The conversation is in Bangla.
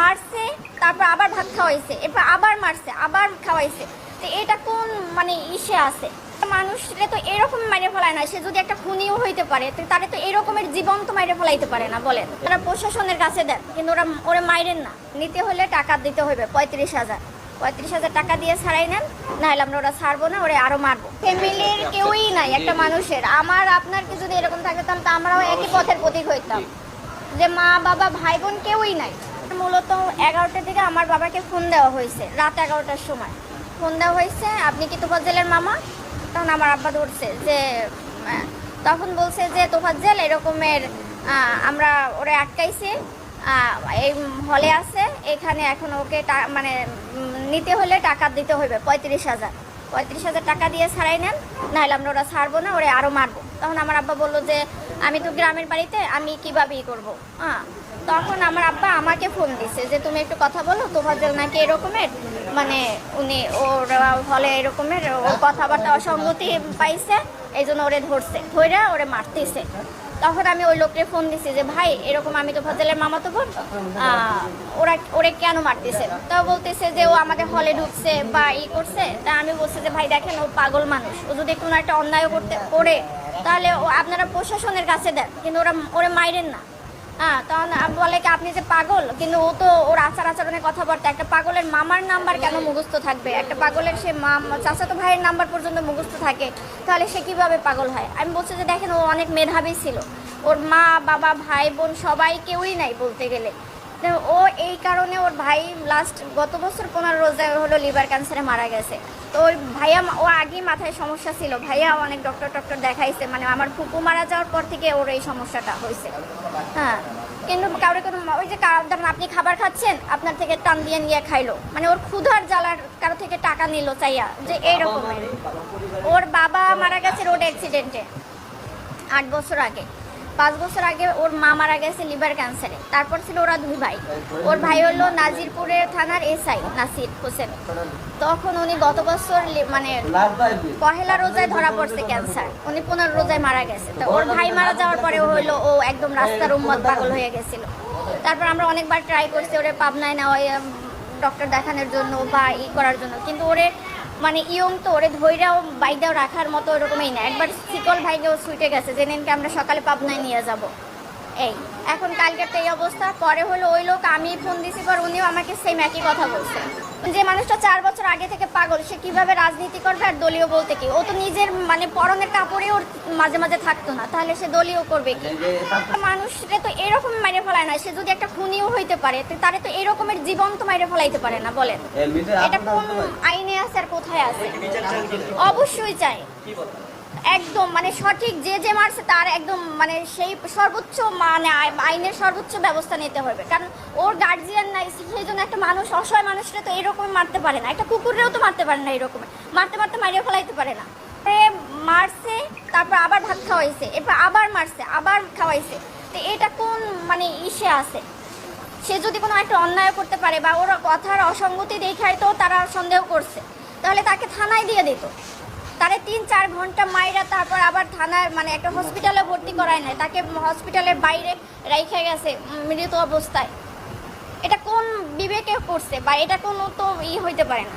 মারছে, তারপর আবার ভাত খাওয়াইছে, এরপর আবার মারছে, আবার খাওয়াইছে। তো এটা কোন মানে ইসে আছে? মানুষরে তো এরকম মাইরে ফেলায় না, সে যদি একটা খুনিও হইতে পারে তারে তো এরকমের জীবন্ত মাইরে ফেলাইতে পারে না বলেন। তারা প্রশাসনের কাছে দেন, কিন্তু ওরা মাইরেন না। নিতে হলে টাকা দিতে হবে 35,000 টাকা দিয়ে ছাড়াই নেন, নাহলে আমরা ওরা ছাড়বো না, ওরা আরো মারবো। ফ্যামিলির কেউই নাই একটা মানুষের। আমার আপনার কি যদি এরকম থাকতাম তো আমরাও একই পথের প্রতীক হইতাম, যে মা বাবা ভাই বোন কেউই নাই। মূলত 11টার দিকে আমার বাবাকে ফোন দেওয়া হয়েছে, রাত 11টার সময় ফোন দেওয়া হয়েছে, আপনি কি তোফাজ্জেলের মামা? তখন আমার আব্বা ধরছে যে তখন বলছে যে তোফাজ্জেল এরকমের আমরা ওরে আটকাইছি, এই হলে আছে এখানে, এখন ওকে মানে নিতে হলে টাকা দিতে হবে 35,000 টাকা দিয়ে ছাড়াই নেন, নাহলে আমরা ওরা ছাড়বো না, ওরা আরও মারবো। তখন আমার আব্বা বললো যে আমি তো গ্রামের বাড়িতে, আমি কীভাবে ই করবো। তখন আমার আব্বা আমাকে ফোন দিছে যে তুমি একটু কথা বলো, তোফাজ্জেল নাকি এরকমের মানে উনি ওর হলে এরকমের ওর কথাবার্তা অসঙ্গতি পাইছে, এই জন্য ওরে ধরে ওরে মারতেছে। তখন আমি ওই লোককে ফোন দিছি যে ভাই এরকম আমি তো তোফাজ্জেলের মামাতো বোন, ওরে কেন মারতেছে? তাও বলতেছে যে ও আমাদের হলে ঢুকছে বা ই করছে। তা আমি বলছি যে ভাই দেখেন ও পাগল মানুষ, ও যদি কোনো একটা অন্যায় করে তাহলে আপনারা প্রশাসনের কাছে দেন, কিন্তু ওরা মাইরেন না। তখন বলে কি আপনি যে পাগল, কিন্তু ও তো ওর আচরণের কথাবার্তা, একটা পাগলের মামার নাম্বার কেন মুখস্থ থাকবে? একটা পাগলের সে চাচাতো ভাইয়ের নাম্বার পর্যন্ত মুখস্থ থাকে, তাহলে সে কিভাবে পাগল হয়? আমি বলছি যে দেখেন ও অনেক মেধাবী ছিল, ওর মা বাবা ভাই বোন সবাই কেউই নাই বলতে গেলে। ও এই কারণে ওর ভাই গত বছর 15 রোজায় হলো লিভার ক্যান্সারে মারা গেছে। তো ওই ভাইয়া ও আগেই মাথায় সমস্যা ছিল, ভাইয়া অনেক ডক্টর দেখাইছে, মানে আমার ফুপু মারা যাওয়ার পর থেকে ওর এই সমস্যাটা হয়েছে। কিন্তু কারো কোনো ওই যে ধরেন আপনি খাবার খাচ্ছেন, আপনার থেকে টান দিয়ে নিয়ে খাইলো, মানে ওর ক্ষুধার জ্বালার কারো থেকে টাকা নিল চাইয়া, যে এইরকমের। ওর বাবা মারা গেছে রোড অ্যাক্সিডেন্টে 8 বছর আগে, 5 বছর আগে ওর মা মারা গেছে লিভার ক্যান্সারে। তারপর ছিল ওরা 2 ভাই। ওর ভাই হলো নাজিরপুরের থানার এসআই নাসির হোসেন। তখন উনি গত বছর মানে পহেলা রোজায় ধরা পড়ছে ক্যান্সার, উনি 15 রোজায় মারা গেছে। তো ওর ভাই মারা যাওয়ার পরে হলো ও একদম রাস্তার উম্মত পাগল হয়ে গেছিল। তারপর আমরা অনেকবার ট্রাই করছি ওরে পাবনায় নেওয়া ডক্টর দেখানোর জন্য বা ই করার জন্য, কিন্তু ওরে মানে ইয়ং তো, ওরে ধৈর্যও বাইকটাও রাখার মতো ওরকমই না। একবার শিকল ভাইকেও ছুটে গেছে, যে নিনকে আমরা সকালে পাবনায় নিয়ে যাব। এই এখন কালকের তো এই অবস্থা। পরে হলো ওই লোক, আমি ফোন দিছি পর উনিও আমাকে সেম একই কথা বলছে, যে মানুষটা 4 বছর আগে থেকে পাগল, সে কিভাবে রাজনীতি করবে? আর দলীয় বলতে কি, ও তো নিজের মানে পরনের কাপড়ে ওর মাঝে মাঝে থাকতো না, তাহলে সে দলীয় করবে কি? মানুষরে তো এরকম মাইরে ফেলায় না, সে যদি একটা খুনিও হইতে পারে তারে তো এরকমের জীবন্ত মাইরে ফেলাইতে পারে না বলেন। এটা কোন আইনে আছে আর কোথায় আছে? অবশ্যই চাই একদম মানে সঠিক, যে মারছে তার একদম মানে সেই সর্বোচ্চ মানে আইনের সর্বোচ্চ ব্যবস্থা নিতে হবে, কারণ ওর গার্জিয়ান নাই, সেই জন্য একটা মানুষ অসহায় মানুষরা তো এরকম মারতে পারে না, একটা কুকুরেও তো মারতে পারে না, এরকম মারতে মারিয়ে ফেলাইতে পারে না। মারছে, তারপর আবার ভাত খাওয়াইছে, এরপর আবার মারছে, আবার খাওয়াইছে। তো এটা কোন মানে ইসে আছে? সে যদি কোনো একটা অন্যায় করতে পারে বা ওর কথার অসঙ্গতি দেখায় তো তারা সন্দেহ করছে, তাহলে তাকে থানায় দিয়ে দিত। তারে 3-4 ঘন্টা মাইরা তারপর আবার থানায় মানে একটা হসপিটালে ভর্তি করায় নাই, তাকে হসপিটালের বাইরে রাইখে গেছে মৃত অবস্থায়। এটা কোন বিবেকে করছে? বা এটা কোনো তো হইতে পারে না।